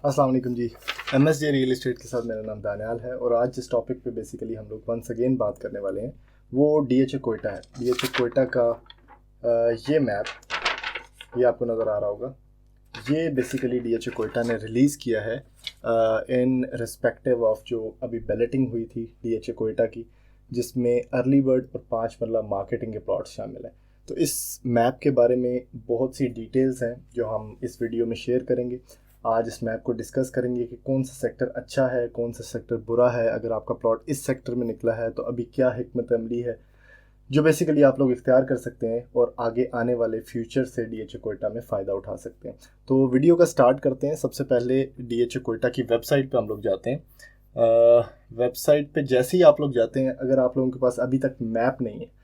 अस्सलाम वालेकुम जी। MSJ real estate के साथ मेरा नाम दानियाल है और आज जिस टॉपिक पे बेसिकली हम लोग वंस अगेन बात करने वाले हैं वो DHA कोयटा है। DHA कोयटा का ये मैप ये आपको नज़र आ रहा होगा। ये बेसिकली DHA कोयटा ने रिलीज़ किया है इन रिस्पेक्टिव ऑफ जो अभी बैलेटिंग हुई थी DHA कोयटा की, जिसमें अर्ली बर्ड और 5 मरला मार्केटिंग के प्लॉट्स शामिल हैं। तो इस मैप के बारे में बहुत सी डिटेल्स हैं जो हम इस वीडियो में शेयर करेंगे। आज इस मैप को डिस्कस करेंगे कि कौन सा सेक्टर अच्छा है, कौन सा सेक्टर बुरा है। अगर आपका प्लॉट इस सेक्टर में निकला है तो अभी क्या हिकमत अमली है जो बेसिकली आप लोग इख्तियार कर सकते हैं और आगे आने वाले फ्यूचर से DHA कोयटा में फ़ायदा उठा सकते हैं। तो वीडियो का स्टार्ट करते हैं। सबसे पहले DHA कोयटा की वेबसाइट पे हम लोग जाते हैं। वेबसाइट पे जैसे ही आप लोग जाते हैं, अगर आप लोगों के पास अभी तक मैप नहीं है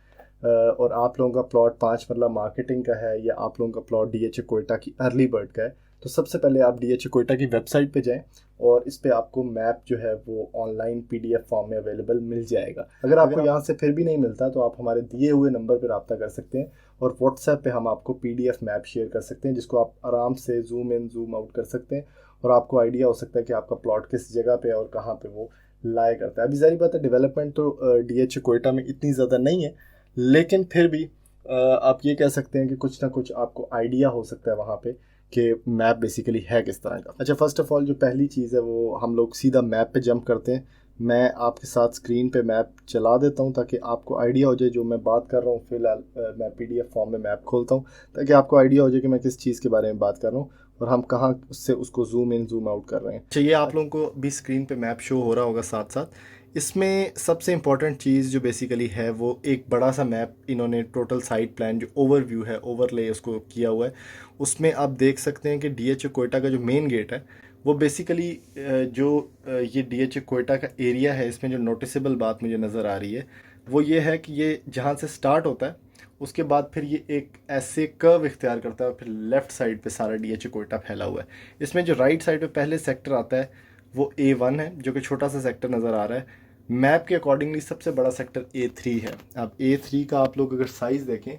और आप लोगों का प्लॉट 5 मरला मार्केटिंग का है या आप लोगों का प्लॉट DHA कोयटा की अर्ली बर्ड का है, तो सबसे पहले आप DHA कोयटा की वेबसाइट पे जाएं और इस पे आपको मैप जो है वो ऑनलाइन PDF फॉर्म में अवेलेबल मिल जाएगा। अगर आपको यहाँ से फिर भी नहीं मिलता तो आप हमारे दिए हुए नंबर पर रब्ता कर सकते हैं और व्हाट्सएप पे हम आपको PDF मैप शेयर कर सकते हैं, जिसको आप आराम से जूम इन जूम आउट कर सकते हैं और आपको आइडिया हो सकता है कि आपका प्लॉट किस जगह पे और कहाँ पे वो लाया करता है। अभी जारी बात है, डेवलपमेंट तो DHA कोयटा में इतनी ज़्यादा नहीं है, लेकिन फिर भी आप ये कह सकते हैं कि कुछ ना कुछ आपको आइडिया हो सकता है वहाँ पे कि मैप बेसिकली है किस तरह का। अच्छा, फर्स्ट ऑफ ऑल जो पहली चीज़ है वो हम लोग सीधा मैप पे जंप करते हैं। मैं आपके साथ स्क्रीन पे मैप चला देता हूँ ताकि आपको आइडिया हो जाए जो मैं बात कर रहा हूँ। फिलहाल मैं PDF फॉर्म में मैप खोलता हूँ ताकि आपको आइडिया हो जाए कि मैं किस चीज़ के बारे में बात कर रहा हूँ और हम कहाँ उससे उसको जूम इन जूम आउट कर रहे हैं। चाहिए आप लोगों को भी स्क्रीन पे मैप शो हो रहा होगा साथ साथ। इसमें सबसे इम्पॉर्टेंट चीज़ जो बेसिकली है वो एक बड़ा सा मैप इन्होंने टोटल साइट प्लान जो ओवरव्यू है, ओवरले उसको किया हुआ है। उसमें आप देख सकते हैं कि DHA कोयटा का जो मेन गेट है वो बेसिकली जो ये DHA कोयटा का एरिया है, इसमें जो नोटिसेबल बात मुझे नज़र आ रही है वो ये है कि ये जहाँ से स्टार्ट होता है उसके बाद फिर ये एक ऐसे कर्व इख्तियार करता है और फिर लेफ़्ट साइड पे सारा DHA कोयटा फैला हुआ है। इसमें जो राइट साइड पे पहले सेक्टर आता है वो A1 है, जो कि छोटा सा सेक्टर नज़र आ रहा है। मैप के अकॉर्डिंगली सबसे बड़ा सेक्टर A3 है। अब A3 का आप लोग अगर साइज़ देखें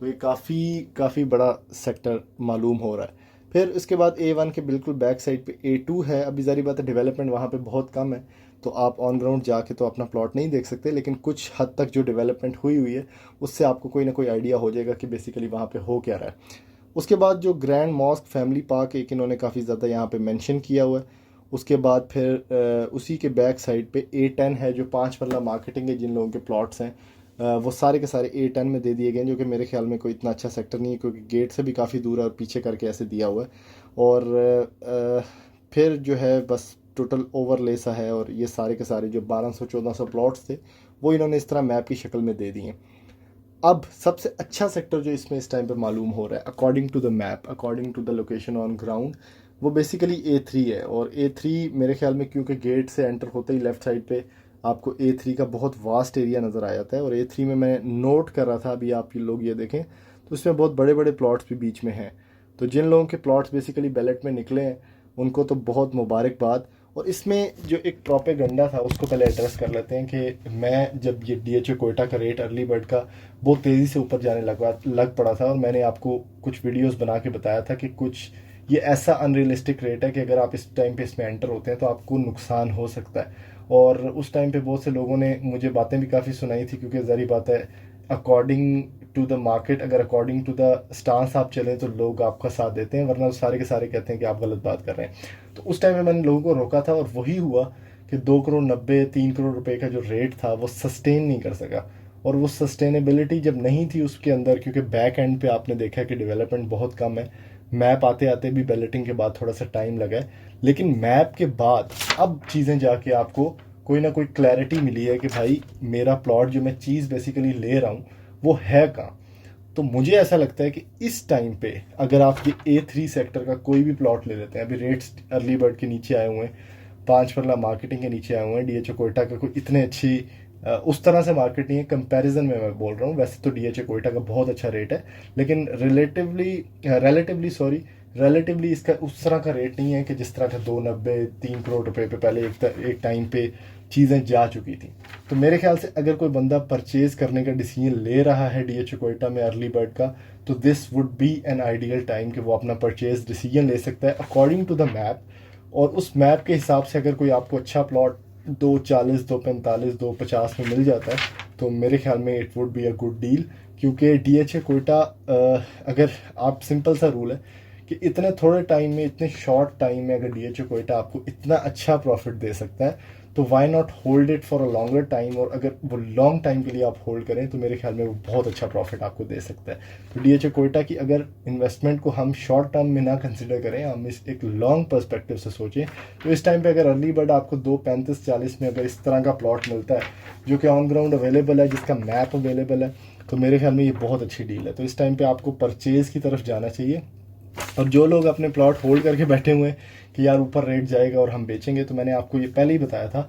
तो ये काफ़ी बड़ा सेक्टर मालूम हो रहा है। फिर इसके बाद A1 के बिल्कुल बैक साइड पे A2 है। अभी जारी बात है, डेवलपमेंट वहाँ पे बहुत कम है तो आप ऑन ग्राउंड जाके तो अपना प्लॉट नहीं देख सकते, लेकिन कुछ हद तक जो डेवलपमेंट हुई है उससे आपको कोई ना कोई आइडिया हो जाएगा कि बेसिकली वहाँ पे हो क्या रहा है। उसके बाद जो ग्रैंड मॉस्क फैमिली पार्क एक इन्होंने काफ़ी ज़्यादा यहाँ पे मेंशन किया हुआ है। उसके बाद फिर उसी के बैक साइड पे A10 है, जो 5 मरला मार्केटिंग है। जिन लोगों के प्लॉट्स हैं वो सारे के सारे A10 में दे दिए गए हैं, जो कि मेरे ख्याल में कोई इतना अच्छा सेक्टर नहीं है क्योंकि गेट से भी काफ़ी दूर है और पीछे करके ऐसे दिया हुआ है। और फिर जो है बस टोटल ओवरले सा है और ये सारे के सारे जो 1200-1400 प्लॉट्स थे वो इन्होंने इस तरह मैप की शक्ल में दे दिए। अब सबसे अच्छा सेक्टर जो इसमें इस टाइम पे मालूम हो रहा है according to the map, according to the location on ground, वो बेसिकली A3 है। और A3 मेरे ख्याल में क्योंकि गेट से एंटर होते ही लेफ़्ट साइड पे आपको A3 का बहुत वास्ट एरिया नज़र आ जाता है। और A3 में मैं नोट कर रहा था, अभी आप ये लोग ये देखें तो इसमें बहुत बड़े बड़े प्लॉट्स भी बीच में हैं। तो जिन लोगों के प्लॉट्स बेसिकली बैलेट में निकले हैं उनको तो बहुत मुबारकबाद। और इसमें जो एक प्रोपेगेंडा था उसको पहले एड्रेस कर लेते हैं कि मैं जब ये DHA कोयटा का रेट अर्ली बर्ड का बहुत तेज़ी से ऊपर जाने लग पड़ा था और मैंने आपको कुछ वीडियोस बना के बताया था कि कुछ ये ऐसा अनरियलिस्टिक रेट है कि अगर आप इस टाइम पे इसमें एंटर होते हैं तो आपको नुकसान हो सकता है। और उस टाइम पे बहुत से लोगों ने मुझे बातें भी काफ़ी सुनाई थी क्योंकि ज़ाहिर बात है, अकॉर्डिंग टू द मार्केट, अगर अकॉर्डिंग टू द स्टांस आप चलें तो लोग आपका साथ देते हैं, वरना वो सारे के सारे कहते हैं कि आप गलत बात कर रहे हैं। तो उस टाइम में मैंने लोगों को रोका था और वही हुआ कि 2 करोड़ 90 3 करोड़ रुपए का जो रेट था वो सस्टेन नहीं कर सका। और वो सस्टेनेबिलिटी जब नहीं थी उसके अंदर, क्योंकि बैक एंड पे आपने देखा कि डेवलपमेंट बहुत कम है, मैप आते आते भी बैलेटिंग के बाद थोड़ा सा टाइम लगा है, लेकिन मैप के बाद अब चीज़ें जाके आपको कोई ना कोई क्लैरिटी मिली है कि भाई मेरा प्लॉट जो मैं चीज़ बेसिकली ले रहा हूँ वो है कहाँ। तो मुझे ऐसा लगता है कि इस टाइम पे अगर आप ये A3 सेक्टर का कोई भी प्लॉट ले लेते हैं, अभी रेट्स अर्ली बर्ड के नीचे आए हुए हैं, 5 मरला मार्केटिंग के नीचे आए हुए हैं। DHA कोयटा का कोई इतने अच्छी उस तरह से मार्केट नहीं है कंपैरिजन में मैं बोल रहा हूँ। वैसे तो DHA कोयटा का बहुत अच्छा रेट है, लेकिन रिलेटिवली इसका उस तरह का रेट नहीं है कि जिस तरह का 290 3 करोड़ रुपए पे पहले एक टाइम पे चीज़ें जा चुकी थी। तो मेरे ख्याल से अगर कोई बंदा परचेज करने का डिसीजन ले रहा है DHA कोयटा में अर्ली बर्ड का, तो this would be an ideal time कि वो अपना परचेज डिसीजन ले सकता है अकॉर्डिंग टू द मैप। और उस मैप के हिसाब से अगर कोई आपको अच्छा प्लॉट 240, 245, 250 में मिल जाता है तो मेरे ख्याल में it would be a good deal. क्योंकि DHA कोयटा, अगर आप, सिंपल सा रूल है कि इतने थोड़े टाइम में, इतने शॉर्ट टाइम में अगर DHA कोयटा आपको इतना अच्छा प्रॉफिट दे सकता है तो why not hold it for a longer time. और अगर वो लॉन्ग टाइम के लिए आप होल्ड करें तो मेरे ख्याल में वो बहुत अच्छा प्रॉफिट आपको दे सकता है। तो DHA कोयटा की अगर इन्वेस्टमेंट को हम शॉर्ट टर्म में ना कंसिडर करें, हम इस एक लॉन्ग पर्सपेक्टिव से सोचें, तो इस टाइम पे अगर अर्ली बर्ड आपको 235-40 में अगर इस तरह का प्लॉट मिलता है जो कि ऑन ग्राउंड अवेलेबल है, जिसका मैप अवेलेबल है, तो मेरे ख्याल में ये बहुत अच्छी डील है। तो इस टाइम पे आपको परचेज़ की तरफ जाना चाहिए। और जो लोग अपने प्लॉट होल्ड करके बैठे हुए हैं कि यार ऊपर रेट जाएगा और हम बेचेंगे, तो मैंने आपको ये पहले ही बताया था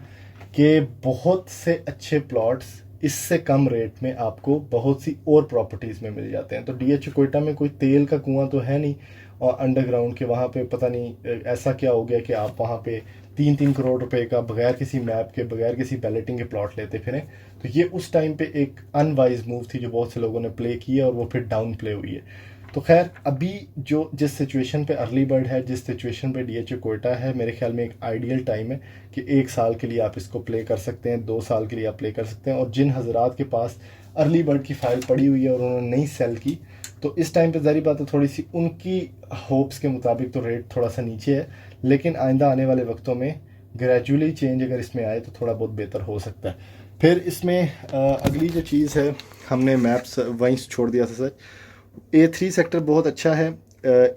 कि बहुत से अच्छे प्लॉट्स इससे कम रेट में आपको बहुत सी और प्रॉपर्टीज़ में मिल जाते हैं। तो DHA कोयटा में कोई तेल का कुआं तो है नहीं, और अंडरग्राउंड के वहाँ पे पता नहीं ऐसा क्या हो गया कि आप वहाँ पे 3-3 करोड़ रुपए का बगैर किसी मैप के, बगैर किसी बैलेटिंग के प्लॉट लेते फिरें। तो ये उस टाइम पे एक अनवाइज मूव थी जो बहुत से लोगों ने प्ले किया और वो फिर डाउन प्ले हुई है। तो खैर, अभी जो जिस सिचुएशन पे अर्ली बर्ड है, जिस सिचुएशन पे DHA कोयटा है, मेरे ख्याल में एक आइडियल टाइम है कि 1 साल के लिए आप इसको प्ले कर सकते हैं, 2 साल के लिए आप प्ले कर सकते हैं। और जिन हजरात के पास अर्ली बर्ड की फाइल पड़ी हुई है और उन्होंने नहीं सेल की, तो इस टाइम पे ज़ाहिर बात है थोड़ी सी उनकी होप्स के मुताबिक तो रेट थोड़ा सा नीचे है, लेकिन आइंदा आने वाले वक्तों में ग्रेजुअली चेंज अगर इसमें आए तो थोड़ा बहुत बेहतर हो सकता है। फिर इसमें अगली जो चीज़ है, हमने मैप्स वहीं छोड़ दिया था सर। A3 सेक्टर बहुत अच्छा है।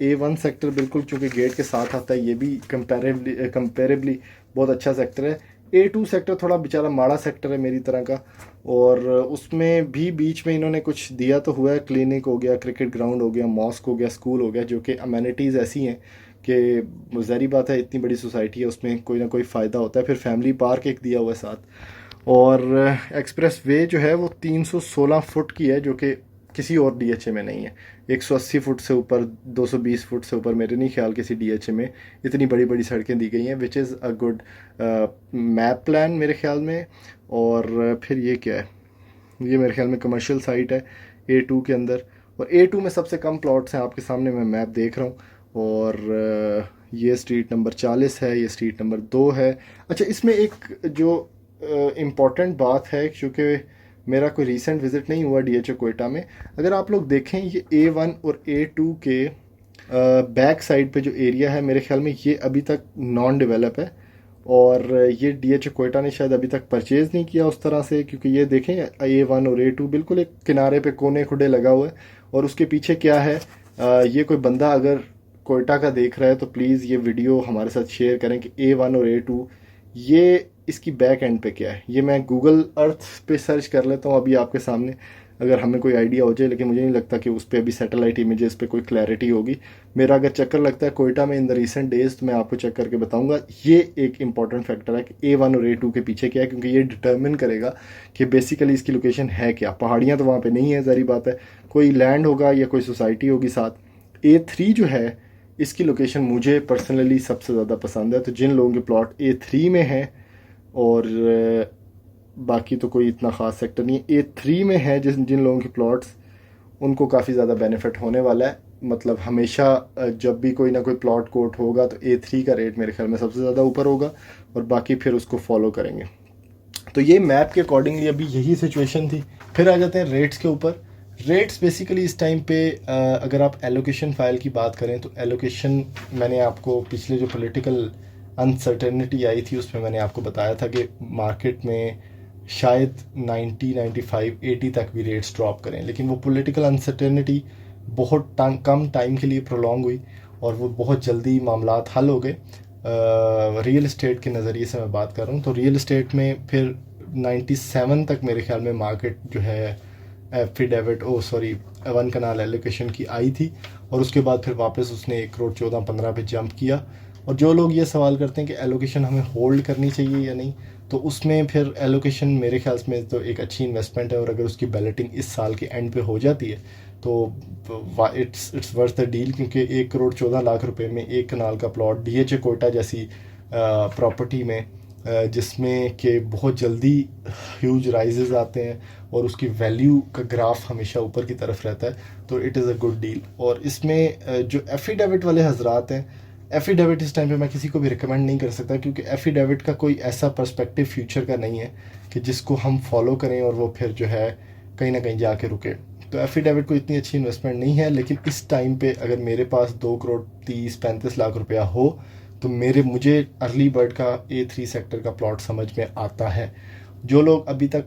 A1 सेक्टर बिल्कुल चूँकि गेट के साथ आता है, ये भी कंपेरेबली बहुत अच्छा सेक्टर है। A2 सेक्टर थोड़ा बेचारा माड़ा सेक्टर है मेरी तरह का, और उसमें भी बीच में इन्होंने कुछ दिया तो हुआ है, क्लिनिक हो गया, क्रिकेट ग्राउंड हो गया, मॉस्क हो गया, स्कूल हो गया, जो कि अमेनिटीज़ ऐसी हैं कि ज़ाहिर बात है इतनी बड़ी सोसाइटी है, उसमें कोई ना कोई फ़ायदा होता है। फिर फैमिली पार्क एक दिया हुआ है साथ, और एक्सप्रेस वे जो है वो 316 फुट की है, जो कि किसी और DHA में नहीं है। 180 फुट से ऊपर, 220 फुट से ऊपर मेरे नहीं ख्याल किसी DHA में इतनी बड़ी बड़ी सड़कें दी गई हैं, which is a good map plan मेरे ख्याल में। और फिर ये क्या है, ये मेरे ख्याल में कमर्शियल साइट है A2 के अंदर, और A2 में सबसे कम प्लॉट्स हैं आपके सामने, मैं मैप देख रहा हूँ। और ये स्ट्रीट नंबर 40 है, ये स्ट्रीट नंबर 2 है। अच्छा, इसमें एक जो इम्पॉर्टेंट बात है, क्योंकि मेरा कोई रीसेंट विज़िट नहीं हुआ DHA कोयटा में, अगर आप लोग देखें ये A1 और A2 के बैक साइड पे जो एरिया है, मेरे ख्याल में ये अभी तक नॉन डेवलप है, और ये DHA कोयटा ने शायद अभी तक परचेज़ नहीं किया उस तरह से, क्योंकि ये देखें A1 और A2 बिल्कुल एक किनारे पे कोने खुडे लगा हुआ है। और उसके पीछे क्या है, ये कोई बंदा अगर कोयटा का देख रहा है तो प्लीज़ ये वीडियो हमारे साथ शेयर करें कि A1 और A2 ये इसकी बैक एंड पे क्या है। ये मैं गूगल अर्थ पे सर्च कर लेता हूँ अभी आपके सामने, अगर हमें कोई आइडिया हो जाए, लेकिन मुझे नहीं लगता कि उस पर अभी सैटेलाइट इमेजेस पे कोई क्लैरिटी होगी। मेरा अगर चक्कर लगता है कोयटा में इन द रिसेंट डेज तो मैं आपको चेक करके बताऊंगा। ये एक इंपॉर्टेंट फैक्टर है कि A1 और A2 के पीछे क्या है, क्योंकि ये डिटर्मिन करेगा कि बेसिकली इसकी लोकेशन है क्या। पहाड़ियाँ तो वहाँ पर नहीं है, ज़ाहिर बात है, कोई लैंड होगा या कोई सोसाइटी होगी साथ। A3 जो है इसकी लोकेशन मुझे पर्सनली सबसे ज़्यादा पसंद है। तो जिन लोगों के प्लॉट A3 में हैं, और बाकी तो कोई इतना ख़ास सेक्टर नहीं है, A3 में है जिन लोगों के प्लॉट्स, उनको काफ़ी ज़्यादा बेनिफिट होने वाला है। मतलब हमेशा जब भी कोई ना कोई प्लॉट कोट होगा तो A3 का रेट मेरे ख्याल में सबसे ज़्यादा ऊपर होगा, और बाकी फिर उसको फॉलो करेंगे। तो ये मैप के अकॉर्डिंगली अभी यही सिचुएशन थी। फिर आ जाते हैं रेट्स के ऊपर। रेट्स बेसिकली इस टाइम पे अगर आप एलोकेशन फाइल की बात करें तो एलोकेशन, मैंने आपको पिछले जो पॉलिटिकल अनसर्टेनिटी आई थी उसमें मैंने आपको बताया था कि मार्केट में शायद 90, 95, 80 तक भी रेट्स ड्रॉप करें, लेकिन वो पॉलिटिकल अनसर्टेनिटी बहुत कम टाइम के लिए प्रोलॉन्ग हुई और वो बहुत जल्दी मामलात हल हो गए। रियल इस्टेट के नज़रिए से मैं बात कर रहा हूँ, तो रियल इस्टेट में फिर 97 तक मेरे ख्याल में मार्केट जो है एफिडेविट वन कनाल एलोकेशन की आई थी, और उसके बाद फिर वापस उसने 1 करोड़ 14-15 पे जंप किया। और जो लोग ये सवाल करते हैं कि एलोकेशन हमें होल्ड करनी चाहिए या नहीं, तो उसमें फिर एलोकेशन मेरे ख्याल में तो एक अच्छी इन्वेस्टमेंट है, और अगर उसकी बैलेटिंग इस साल के एंड पे हो जाती है तो इट्स वर्थ द डील, क्योंकि 1 करोड़ 14 लाख रुपए में 1 कनाल का प्लॉट DHA कोयटा जैसी प्रॉपर्टी में, जिसमें कि बहुत जल्दी ह्यूज राइजेस आते हैं और उसकी वैल्यू का ग्राफ हमेशा ऊपर की तरफ रहता है, तो it is a good deal. और इसमें जो एफिडेविट वाले हजरात हैं, एफिडेविट इस टाइम पे मैं किसी को भी रिकमेंड नहीं कर सकता, क्योंकि एफिडेविट का कोई ऐसा पर्सपेक्टिव फ्यूचर का नहीं है कि जिसको हम फॉलो करें और वो फिर जो है कहीं ना कहीं जाके रुके। तो एफिडेविट को इतनी अच्छी इन्वेस्टमेंट नहीं है, लेकिन इस टाइम पे अगर मेरे पास 2 करोड़ 30-35 लाख रुपया हो तो मुझे अर्ली बर्ड का A3 सेक्टर का प्लॉट समझ में आता है। जो लोग अभी तक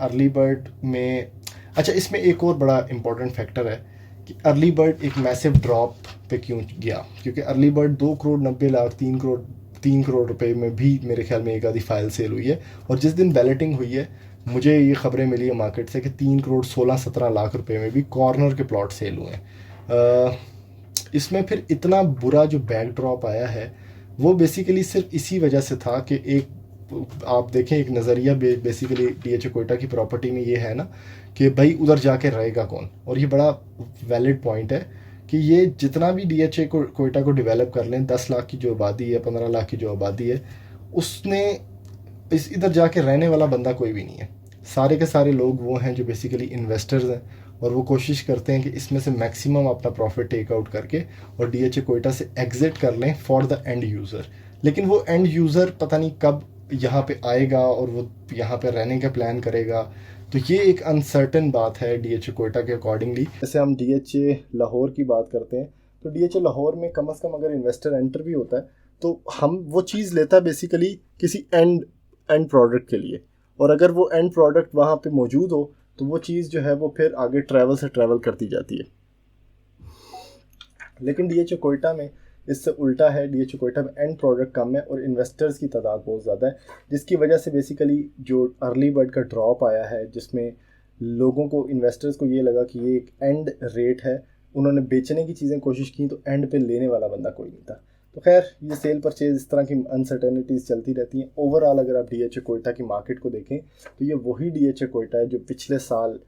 अर्ली बर्ड में, अच्छा इसमें एक और बड़ा इंपॉर्टेंट फैक्टर है कि अर्ली बर्ड एक मैसिव ड्रॉप पे क्यों गया, क्योंकि अर्ली बर्ड 2 करोड़ 90 लाख 3 करोड़ रुपए में भी मेरे ख्याल में एक आधी फाइल सेल हुई है। और जिस दिन बैलेटिंग हुई है मुझे ये खबरें मिली है मार्केट से कि 3 करोड़ 16-17 लाख रुपए में भी कॉर्नर के प्लॉट सेल हुए हैं। इसमें फिर इतना बुरा जो बैक ड्रॉप आया है वो बेसिकली सिर्फ इसी वजह से था कि एक आप देखें एक नज़रिया बेसिकली DHA कोयटा की प्रॉपर्टी में ये है ना कि भाई उधर जाके रहेगा कौन। और ये बड़ा वैलिड पॉइंट है कि ये जितना भी DHA कोयटा को डेवलप कर लें, 10 लाख की जो आबादी है, 15 लाख की जो आबादी है, उसने इधर जाके रहने वाला बंदा कोई भी नहीं है। सारे के सारे लोग वो हैं जो बेसिकली इन्वेस्टर्स हैं और वो कोशिश करते हैं कि इसमें से मैक्सिमम अपना प्रॉफिट टेक आउट करके और DHA कोयटा से एग्जिट कर लें फॉर द एंड यूज़र। लेकिन वो एंड यूज़र पता नहीं कब यहाँ पे आएगा और वो यहाँ पे रहने का प्लान करेगा, तो ये एक अनसर्टन बात है DHA कोयटा के अकॉर्डिंगली। जैसे हम DHA लाहौर की बात करते हैं तो DHA लाहौर में कम से कम अगर इन्वेस्टर एंटर भी होता है तो हम वो चीज़ लेता है बेसिकली किसी एंड प्रोडक्ट के लिए, और अगर वो एंड प्रोडक्ट वहाँ पे मौजूद हो तो वो चीज़ जो है वो फिर आगे ट्रैवल करती जाती है। लेकिन DHA कोयटा में इससे उल्टा है। DHA कोयटा में एंड प्रोडक्ट कम है और इन्वेस्टर्स की तादाद बहुत ज़्यादा है, जिसकी वजह से बेसिकली जो अर्ली बर्ड का ड्रॉप आया है जिसमें लोगों को, इन्वेस्टर्स को ये लगा कि ये एक एंड रेट है, उन्होंने बेचने की चीज़ें कोशिश की तो एंड पे लेने वाला बंदा कोई नहीं था। तो खैर ये सेल परचेज इस तरह की अनसर्टेनिटीज़ चलती रहती हैं। ओवरऑल अगर आप DHA कोयटा की मार्केट को देखें तो ये वही DHA कोयटा है जो पिछले साल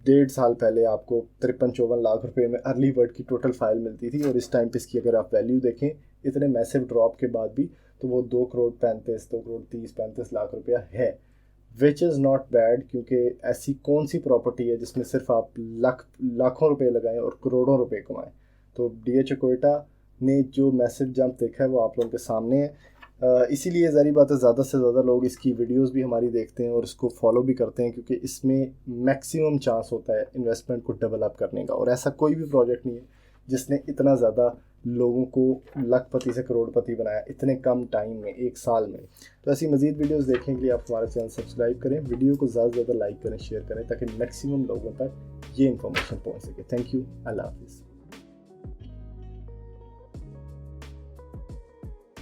1.5 साल पहले आपको 53-54 लाख रुपए में अर्ली बर्ड की टोटल फाइल मिलती थी, और इस टाइम पे इसकी अगर आप वैल्यू देखें इतने मैसिव ड्रॉप के बाद भी तो वो 2 करोड़ 30-35 लाख रुपया है, विच इज़ नॉट बैड। क्योंकि ऐसी कौन सी प्रॉपर्टी है जिसमें सिर्फ आप लाखों रुपए लगाएं और करोड़ों रुपए कमाएं। तो DHA कोयटा ने जो मैसिव जंप देखा है वो आप लोगों के सामने है। इसीलिए ज़ाहिर बात है ज़्यादा से ज़्यादा लोग इसकी वीडियोस भी हमारी देखते हैं और इसको फॉलो भी करते हैं, क्योंकि इसमें मैक्सिमम चांस होता है इन्वेस्टमेंट को डेवलप करने का। और ऐसा कोई भी प्रोजेक्ट नहीं है जिसने इतना ज़्यादा लोगों को लखपति से करोड़पति बनाया इतने कम टाइम में, 1 साल में। तो ऐसी मज़ीद वीडियोस देखने के लिए आप हमारा चैनल सब्सक्राइब करें, वीडियो को ज़्यादा से ज़्यादा लाइक करें, शेयर करें, ताकि मैक्सिमम लोगों तक ये इन्फॉर्मेशन पहुँच सके। थैंक यू, अल्लाह हाफिज़।